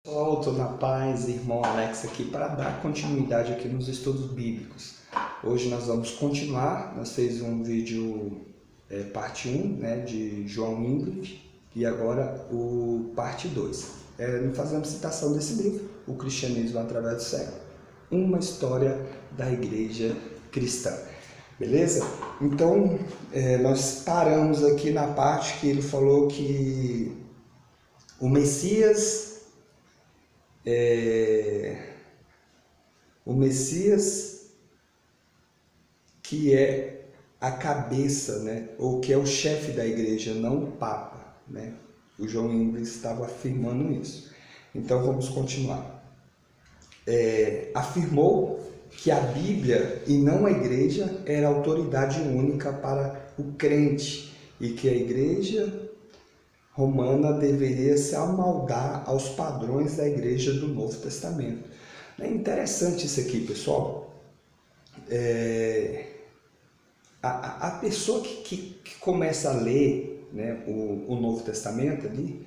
Pessoal, estou na paz, irmão Alex aqui para dar continuidade aqui nos estudos bíblicos. Hoje nós vamos continuar, nós fizemos um vídeo parte 1, né, de João Wycliffe, e agora o parte 2. Nós fazemos citação desse livro, O Cristianismo através do Século, uma história da igreja cristã. Beleza? Então, nós paramos aqui na parte que ele falou que o Messias que é a cabeça, né, ou que é o chefe da igreja, não o Papa, né? O João Wycliffe estava afirmando isso. Então vamos continuar. Afirmou que a Bíblia e não a igreja era a autoridade única para o crente e que a igreja romana deveria se amoldar aos padrões da igreja do Novo Testamento. É interessante isso aqui, pessoal. A pessoa que começa a ler, né, o Novo Testamento ali,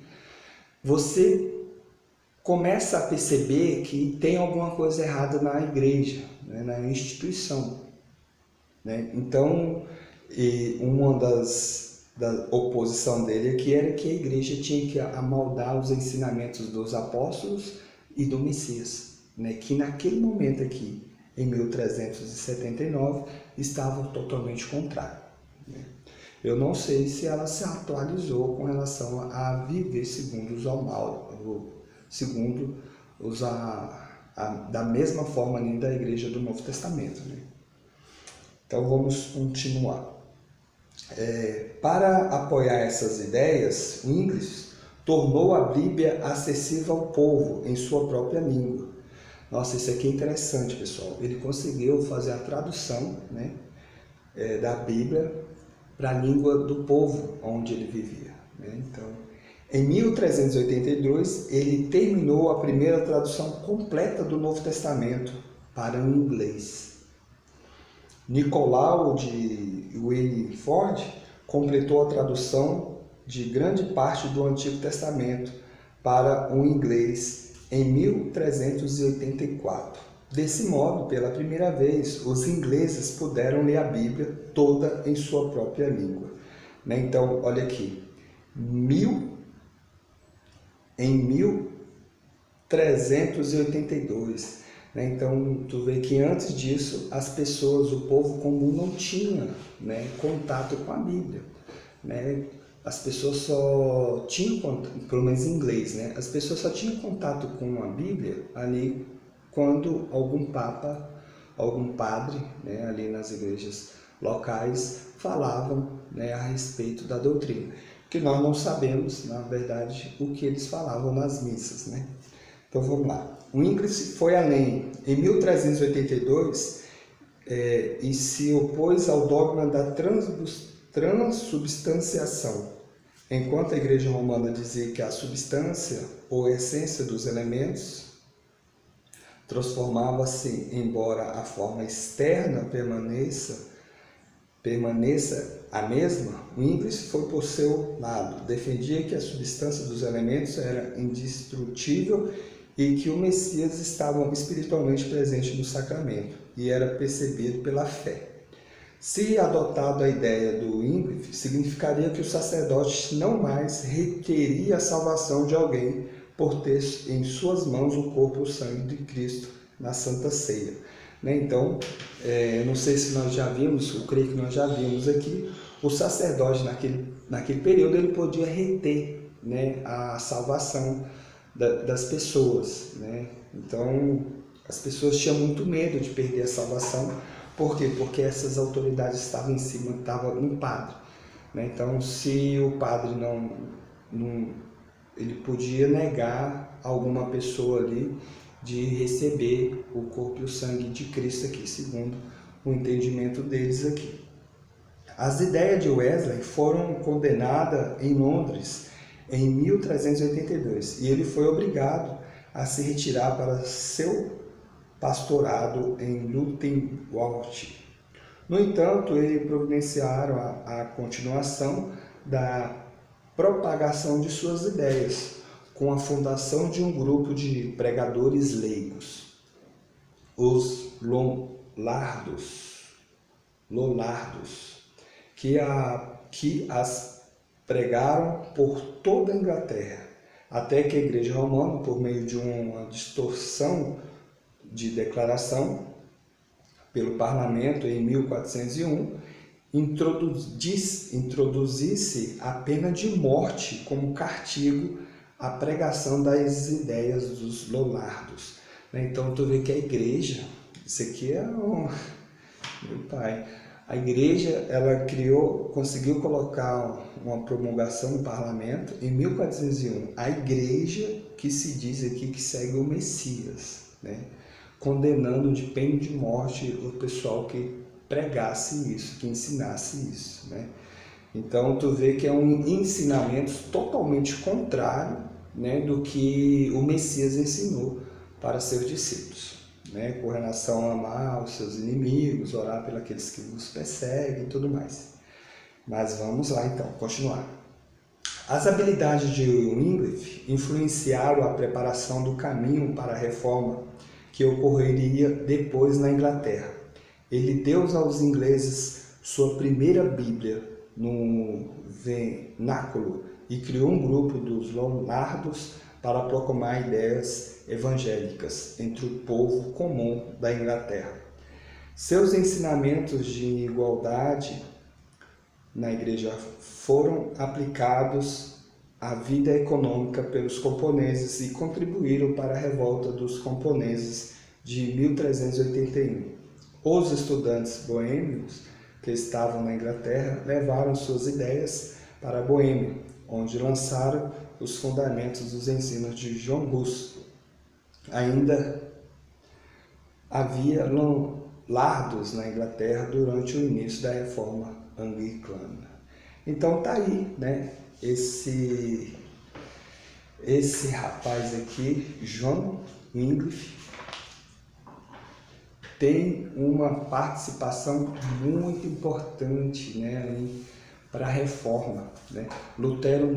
você começa a perceber que tem alguma coisa errada na igreja, né, na instituição, né? Então, uma da oposição dele aqui era que a igreja tinha que amoldar os ensinamentos dos apóstolos e do Messias, né? Que naquele momento aqui, em 1379, estava totalmente contrário, né? Eu não sei se ela se atualizou com relação a viver da mesma forma ali da igreja do Novo Testamento, né? Então vamos continuar. Para apoiar essas ideias, Wycliffe tornou a Bíblia acessível ao povo em sua própria língua. Nossa, isso aqui é interessante, pessoal. Ele conseguiu fazer a tradução, né, da Bíblia para a língua do povo onde ele vivia, né? Então, em 1382, ele terminou a primeira tradução completa do Novo Testamento para o inglês. Nicolau de Wellingford completou a tradução de grande parte do Antigo Testamento para o inglês em 1384. Desse modo, pela primeira vez, os ingleses puderam ler a Bíblia toda em sua própria língua, né? Então, olha aqui, em 1382, né? Então, tu vê que antes disso, as pessoas, o povo comum não tinha, né, contato com a Bíblia, né? As pessoas só tinham, pelo menos em inglês, né? As pessoas só tinham contato com a Bíblia ali quando algum papa, algum padre, né, ali nas igrejas locais falavam, né, a respeito da doutrina, que nós não sabemos, na verdade, o que eles falavam nas missas, né? Então vamos lá. Wycliffe foi além. Em 1382, e se opôs ao dogma da transubstanciação. Enquanto a Igreja Romana dizia que a substância ou essência dos elementos transformava-se, embora a forma externa permaneça a mesma, Wycliffe foi por seu lado. Defendia que a substância dos elementos era indestrutível e que o Messias estava espiritualmente presente no sacramento e era percebido pela fé. Se adotado a ideia do Wycliffe, significaria que o sacerdote não mais requeria a salvação de alguém por ter em suas mãos o corpo e o sangue de Cristo na Santa Ceia, né? Então, não sei se nós já vimos, eu creio que nós já vimos aqui, o sacerdote naquele período ele podia reter, né, a salvação das pessoas, né? Então, as pessoas tinham muito medo de perder a salvação. Por quê? Porque essas autoridades estavam em cima, estava no padre, né? Então, se o padre ele podia negar alguma pessoa ali de receber o corpo e o sangue de Cristo aqui, segundo o entendimento deles aqui. As ideias de Wesley foram condenadas em Londres em 1382 e ele foi obrigado a se retirar para seu pastorado em Lutterworth. No entanto, eles providenciaram a continuação da propagação de suas ideias. com a fundação de um grupo de pregadores leigos, os Lollardos, que as pregaram por toda a Inglaterra, até que a Igreja Romana, por meio de uma distorção de declaração pelo parlamento em 1401, introduzisse a pena de morte como castigo à pregação das ideias dos Lollardos. Então tu vê que a igreja, isso aqui é meu pai, a igreja ela conseguiu colocar uma promulgação no parlamento em 1401, a igreja que se diz aqui que segue o Messias, né? Condenando de pena de morte o pessoal que pregasse isso, que ensinasse isso, né? Então tu vê que é um ensinamento totalmente contrário, né, do que o Messias ensinou para seus discípulos, né, com relação a amar os seus inimigos, orar pelos aqueles que vos perseguem e tudo mais. Mas vamos lá então, continuar. As habilidades de Wycliffe influenciaram a preparação do caminho para a reforma que ocorreria depois na Inglaterra. Ele deu aos ingleses sua primeira Bíblia no vernáculo e criou um grupo dos Lollardos para proclamar ideias evangélicas entre o povo comum da Inglaterra. Seus ensinamentos de igualdade na igreja foram aplicados à vida econômica pelos camponeses e contribuíram para a revolta dos camponeses de 1381. Os estudantes boêmios que estavam na Inglaterra levaram suas ideias para a Boêmia, onde lançaram os fundamentos dos ensinos de John Hus. Ainda havia Lollardos na Inglaterra durante o início da Reforma Anglicana. Então tá aí, né? Esse rapaz aqui, John Wycliffe, tem uma participação muito importante, né, para a reforma, né? Lutero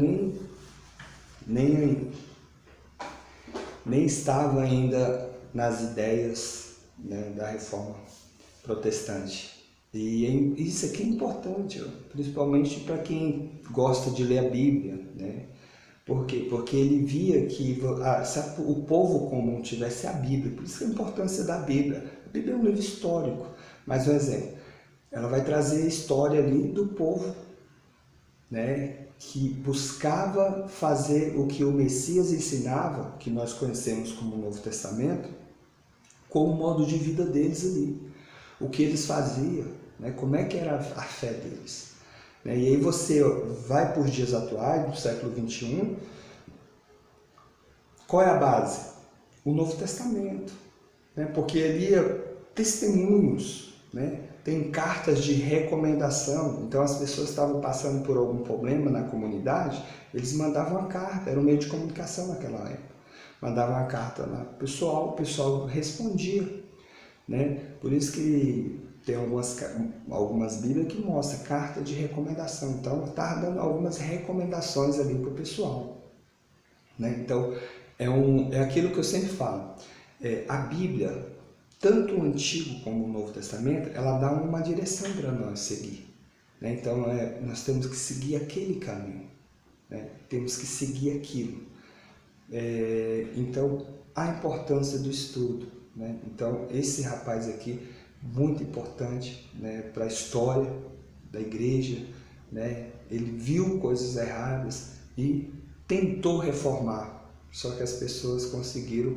nem estava ainda nas ideias, né, da reforma protestante. E isso aqui é importante, principalmente para quem gosta de ler a Bíblia, né? Por quê? Porque ele via que se o povo comum tivesse a Bíblia, por isso a importância da Bíblia. A Bíblia é um livro histórico, mas um exemplo, ela vai trazer a história ali do povo, né, que buscava fazer o que o Messias ensinava, que nós conhecemos como Novo Testamento, com o modo de vida deles ali, o que eles faziam, né, como é que era a fé deles. E aí você vai por dias atuais, do século XXI, qual é a base? O Novo Testamento, né? Porque ali testemunhos, né? Tem cartas de recomendação, então as pessoas estavam passando por algum problema na comunidade, eles mandavam uma carta, era um meio de comunicação naquela época, mandavam uma carta lá para o pessoal respondia, né? Por isso que tem algumas Bíblias que mostram carta de recomendação, então está dando algumas recomendações ali para o pessoal, né? Então é aquilo que eu sempre falo, a Bíblia, tanto o Antigo como o Novo Testamento, ela dá uma direção para nós seguir, né? Então nós temos que seguir aquele caminho, né? Temos que seguir aquilo. Então a importância do estudo, né? Então esse rapaz aqui, muito importante, né, para a história da igreja, né? Ele viu coisas erradas e tentou reformar, só que as pessoas conseguiram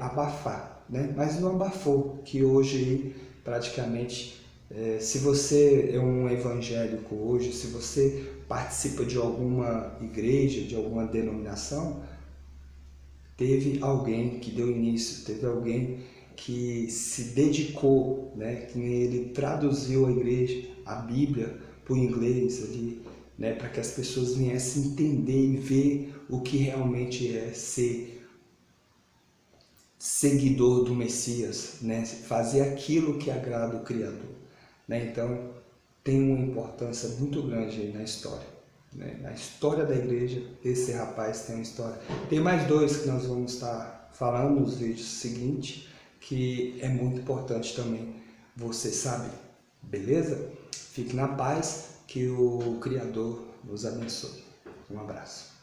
abafar, né? Mas não abafou, que hoje praticamente, se você é um evangélico hoje, se você participa de alguma igreja, de alguma denominação, teve alguém que deu início, teve alguém que se dedicou, né? Que ele traduziu a igreja, a Bíblia para o inglês ali, né? Para que as pessoas viessem entender e ver o que realmente é ser seguidor do Messias, né? Fazer aquilo que agrada o Criador, né? Então tem uma importância muito grande aí na história. né? Na história da igreja, esse rapaz tem uma história. Tem mais dois que nós vamos estar falando nos vídeos seguintes, que é muito importante também você saber, beleza? Fique na paz, que o Criador nos abençoe. Um abraço.